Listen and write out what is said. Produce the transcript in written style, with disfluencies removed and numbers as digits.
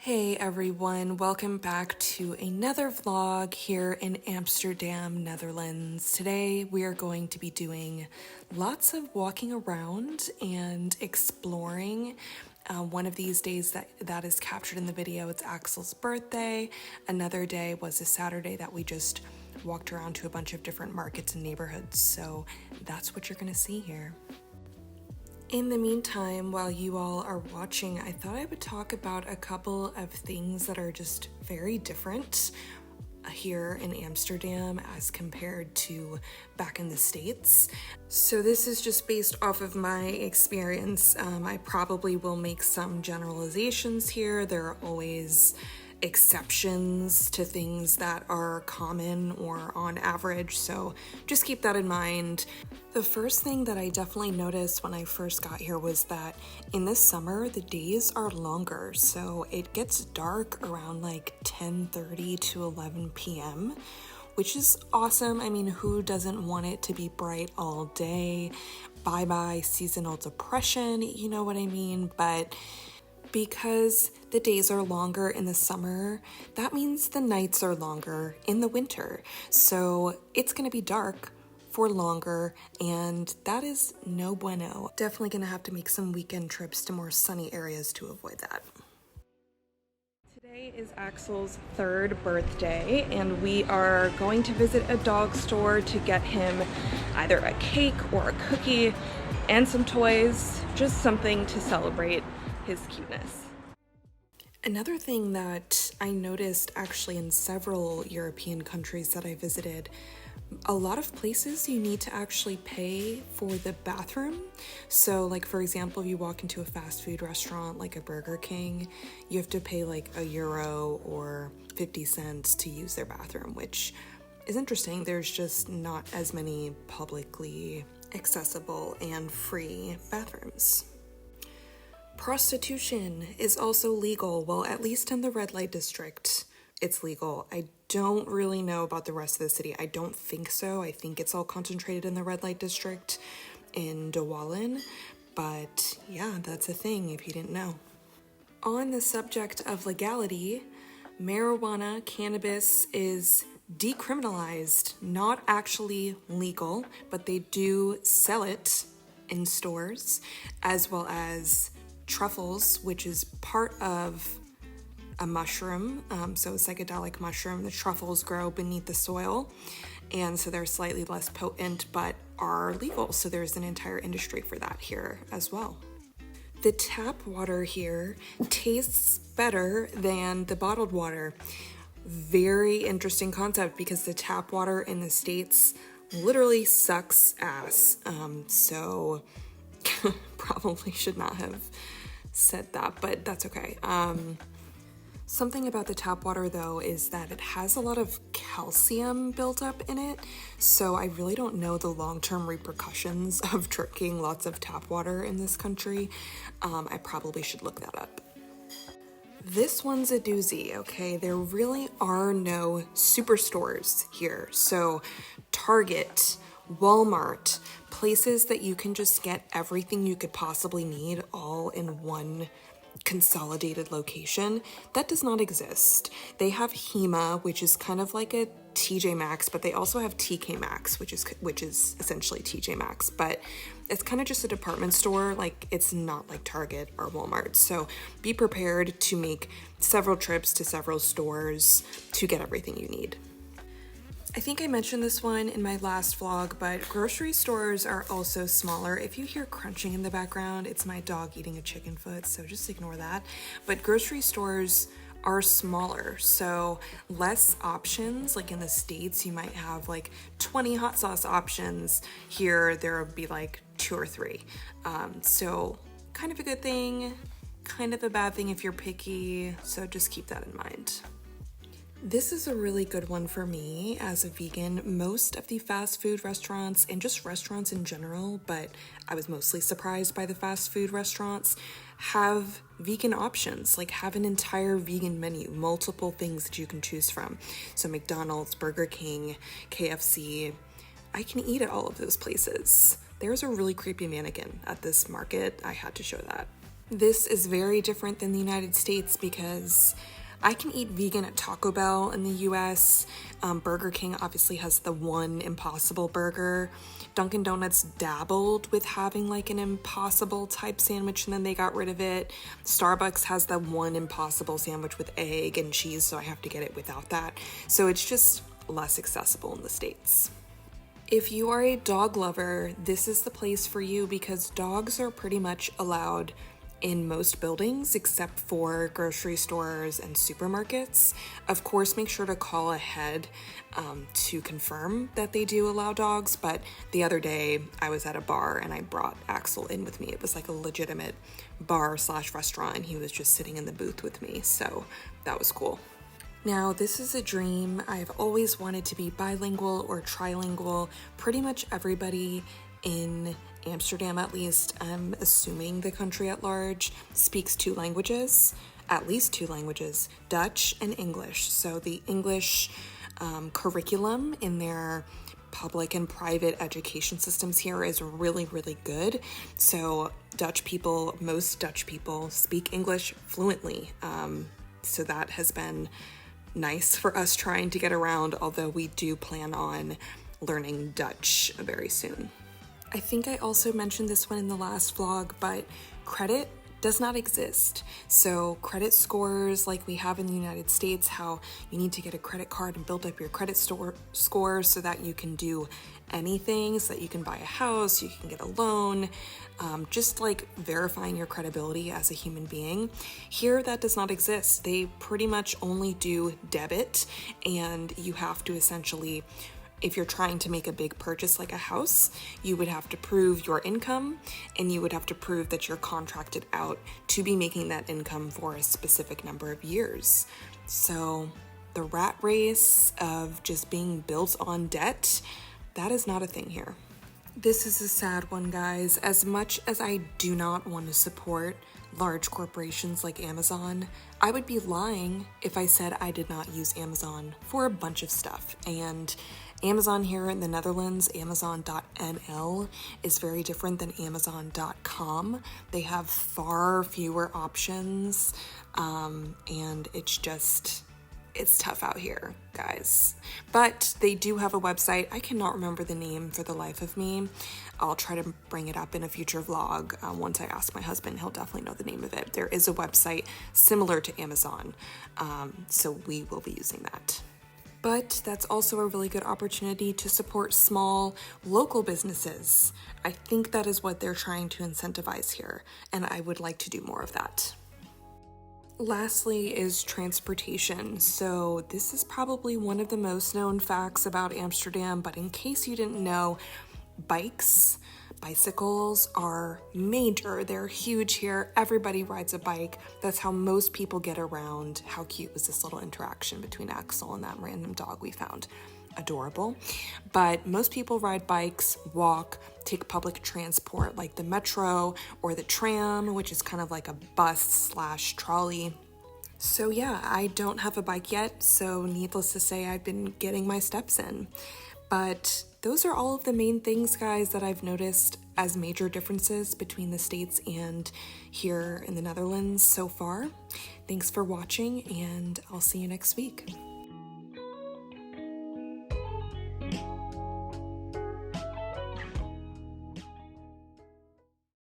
Hey everyone, welcome back to another vlog here in Amsterdam, Netherlands. Today we are going to be doing lots of walking around and exploring. One of these days that is captured in the video, it's Axel's birthday. Another day was a Saturday that we just walked around to a bunch of different markets and neighborhoods. So that's what you're gonna see here. In the meantime, while you all are watching, I thought I would talk about a couple of things that are just very different here in Amsterdam as compared to back in the States. So this is just based off of my experience. I probably will make some generalizations here. There are always exceptions to things that are common or on average, so just keep that in mind. The first thing that I definitely noticed when I first got here was that in the summer the days are longer, so it gets dark around like 10:30 to 11 p.m., which is awesome. I mean, who doesn't want it to be bright all day? Bye-bye seasonal depression, you know what I mean? But because the days are longer in the summer, that means the nights are longer in the winter. So it's gonna be dark for longer, and that is no bueno. Definitely gonna have to make some weekend trips to more sunny areas to avoid that. Today is Axel's third birthday, and we are going to visit a dog store to get him either a cake or a cookie and some toys, just something to celebrate his cuteness. Another thing that I noticed actually in several European countries that I visited, a lot of places you need to actually pay for the bathroom. So like, for example, if you walk into a fast food restaurant like a Burger King, you have to pay like €1 or 50 cents to use their bathroom, which is interesting. There's just not as many publicly accessible and free bathrooms. Prostitution is also legal. Well, at least in the red light district, it's legal. I don't really know about the rest of the city. I don't think so. I think it's all concentrated in the red light district in De Wallen. But yeah, that's a thing if you didn't know. On the subject of legality, marijuana, cannabis is decriminalized, not actually legal, but they do sell it in stores, as well as truffles, which is part of a mushroom, so a psychedelic mushroom. The truffles grow beneath the soil, and so they're slightly less potent but are legal, so there's an entire industry for that here as well. The tap water here tastes better than the bottled water. Very interesting concept, because the tap water in the States literally sucks ass, so probably should not have said that, but that's okay. Something about the tap water though is that it has a lot of calcium built up in it, so I really don't know the long-term repercussions of drinking lots of tap water in this country. I probably should look that up. This one's a doozy, okay? There really are no superstores here, so Target, Walmart, places that you can just get everything you could possibly need all in one consolidated location, that does not exist. They have HEMA, which is kind of like a TJ Maxx, but they also have TK Maxx, which is essentially TJ Maxx, but it's kind of just a department store. Like, it's not like Target or Walmart. So be prepared to make several trips to several stores to get everything you need. I think I mentioned this one in my last vlog, but grocery stores are also smaller. If you hear crunching in the background, it's my dog eating a chicken foot, so just ignore that. But grocery stores are smaller, so less options. Like in the States, you might have like 20 hot sauce options. Here, there would be like 2 or 3. So kind of a good thing, kind of a bad thing if you're picky, so just keep that in mind. This is a really good one for me as a vegan. Most of the fast food restaurants, and just restaurants in general, but I was mostly surprised by the fast food restaurants, have vegan options, like have an entire vegan menu, multiple things that you can choose from. So McDonald's, Burger King, KFC, I can eat at all of those places. There's a really creepy mannequin at this market. I had to show that. This is very different than the United States because I can eat vegan at Taco Bell in the US. Burger King obviously has the one Impossible Burger. Dunkin' Donuts dabbled with having like an Impossible type sandwich and then they got rid of it. Starbucks has the one Impossible sandwich with egg and cheese, so I have to get it without that. So it's just less accessible in the States. If you are a dog lover, this is the place for you because dogs are pretty much allowed in most buildings except for grocery stores and supermarkets. Of course, make sure to call ahead to confirm that they do allow dogs, but the other day I was at a bar and I brought Axel in with me. It was like a legitimate bar/restaurant and he was just sitting in the booth with me, so that was cool. Now, this is a dream. I've always wanted to be bilingual or trilingual. Pretty much everybody in Amsterdam, at least, I'm assuming the country at large, speaks two languages, at least two languages, Dutch and English. So the English curriculum in their public and private education systems here is really, really good. So most Dutch people speak English fluently. So that has been nice for us trying to get around, although we do plan on learning Dutch very soon. I think I also mentioned this one in the last vlog, but credit does not exist. So credit scores like we have in the United States, how you need to get a credit card and build up your credit score so that you can do anything, so that you can buy a house, you can get a loan, just like verifying your credibility as a human being. Here, that does not exist. They pretty much only do debit, and you have to essentially, if you're trying to make a big purchase like a house, you would have to prove your income and you would have to prove that you're contracted out to be making that income for a specific number of years. So the rat race of just being built on debt, that is not a thing here. This is a sad one, guys. As much as I do not want to support large corporations like Amazon, I would be lying if I said I did not use Amazon for a bunch of stuff. And Amazon here in the Netherlands, Amazon.nl, is very different than Amazon.com. They have far fewer options, and it's tough out here, guys. But they do have a website. I cannot remember the name for the life of me. I'll try to bring it up in a future vlog. Once I ask my husband, he'll definitely know the name of it. There is a website similar to Amazon, so we will be using that. But that's also a really good opportunity to support small local businesses. I think that is what they're trying to incentivize here, and I would like to do more of that. Lastly is transportation. So this is probably one of the most known facts about Amsterdam, but in case you didn't know, bicycles are major. They're huge here. Everybody rides a bike. That's how most people get around. How cute was this little interaction between Axel and that random dog we found? Adorable. But most people ride bikes, walk, take public transport like the metro or the tram, which is kind of like a bus/trolley. So yeah, I don't have a bike yet, so needless to say, I've been getting my steps in. But those are all of the main things, guys, that I've noticed as major differences between the States and here in the Netherlands so far. Thanks for watching, and I'll see you next week.